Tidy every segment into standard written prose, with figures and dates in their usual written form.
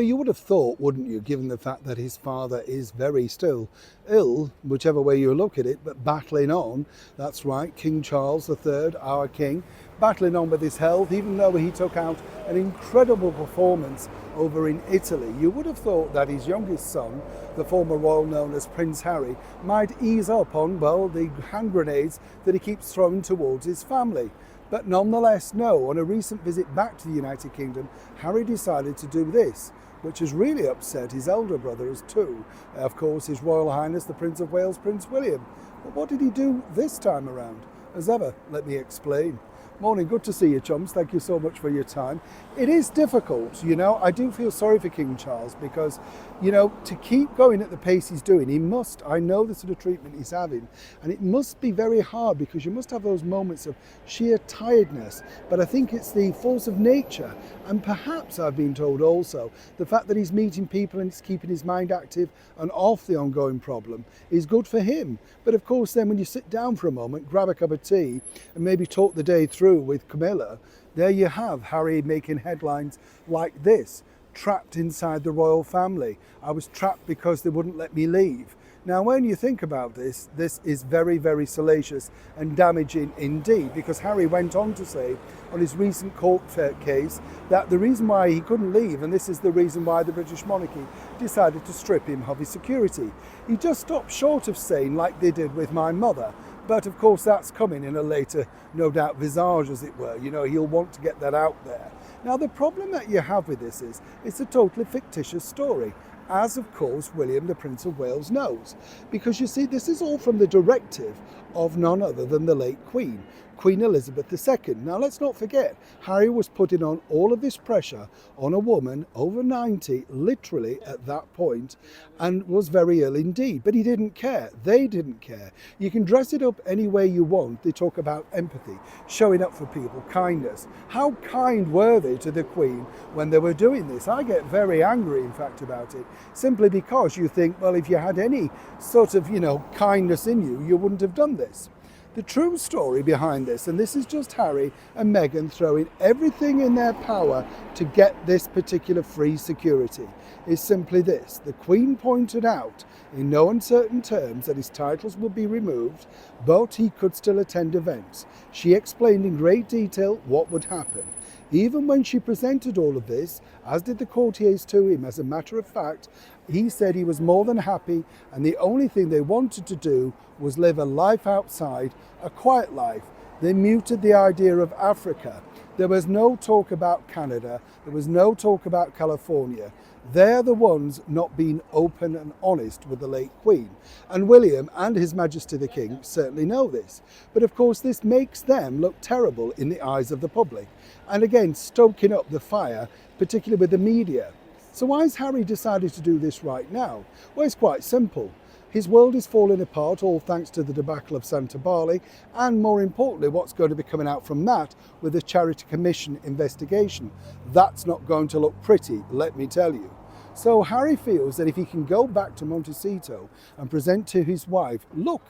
You would have thought, wouldn't you, given the fact that his father is very still ill, whichever way you look at it, but battling on. That's right, King Charles III, our king, battling on with his health, even though he took out an incredible performance over in Italy. You would have thought that his youngest son, the former royal known as Prince Harry, might ease up on, well, the hand grenades that he keeps throwing towards his family. But nonetheless, no, on a recent visit back to the United Kingdom, Harry decided to do this, which has really upset his elder brothers too. Of course, His Royal Highness, the Prince of Wales, Prince William. But what did he do this time around? As ever, let me explain. Morning, good to see you, chums. Thank you so much for your time. It is difficult, I do feel sorry for King Charles because, to keep going at the pace he's doing, he must, I know the sort of treatment he's having, and it must be very hard because you must have those moments of sheer tiredness. But I think it's the force of nature, and perhaps I've been told also, the fact that he's meeting people and it's keeping his mind active and off the ongoing problem is good for him. But of course, then when you sit down for a moment, grab a cup of tea and maybe talk the day through with Camilla, there you have Harry making headlines like this: trapped inside the royal family. I was trapped because they wouldn't let me leave. Now, when you think about this, this is very, very salacious and damaging indeed, because Harry went on to say on his recent court case that the reason why he couldn't leave, and this is the reason why the British monarchy decided to strip him of his security. He just stopped short of saying, like they did with my mother. But of course, that's coming in a later, no doubt, visage, as it were. He'll want to get that out there. Now, the problem that you have with this is it's a totally fictitious story, as of course William, the Prince of Wales, knows. Because you see, this is all from the directive of none other than the late Queen Elizabeth II. Now, let's not forget, Harry was putting on all of this pressure on a woman over 90, literally at that point, and was very ill indeed. But he didn't care. They didn't care. You can dress it up any way you want. They talk about empathy, showing up for people, kindness. How kind were they to the Queen when they were doing this? I get very angry, in fact, about it, simply because you think, well, if you had any sort of, kindness in you, you wouldn't have done this. The true story behind this, and this is just Harry and Meghan throwing everything in their power to get this particular free security, is simply this. The Queen pointed out in no uncertain terms that his titles would be removed, but he could still attend events. She explained in great detail what would happen. Even when she presented all of this, as did the courtiers to him, as a matter of fact, he said he was more than happy, and the only thing they wanted to do was live a life outside, a quiet life. They muted the idea of Africa. There was no talk about Canada. There was no talk about California. They're the ones not being open and honest with the late Queen. And William and His Majesty the King certainly know this. But of course, this makes them look terrible in the eyes of the public. And again, stoking up the fire, particularly with the media. So why has Harry decided to do this right now? Well, it's quite simple. His world is falling apart, all thanks to the debacle of Santa Barley, and more importantly, what's going to be coming out from that with the Charity Commission investigation. That's not going to look pretty, let me tell you. So Harry feels that if he can go back to Montecito and present to his wife, look,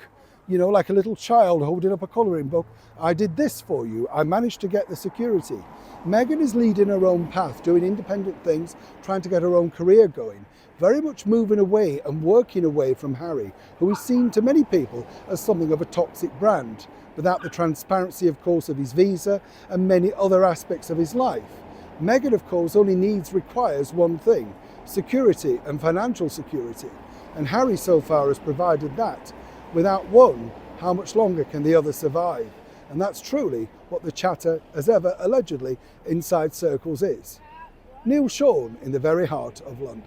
like a little child holding up a colouring book, I did this for you, I managed to get the security. Meghan is leading her own path, doing independent things, trying to get her own career going, very much moving away and working away from Harry, who is seen to many people as something of a toxic brand, without the transparency, of course, of his visa and many other aspects of his life. Meghan, of course, only requires one thing: security and financial security. And Harry so far has provided that. Without one, how much longer can the other survive? And that's truly what the chatter, as ever, allegedly, inside circles is. Neil Sean in the very heart of London.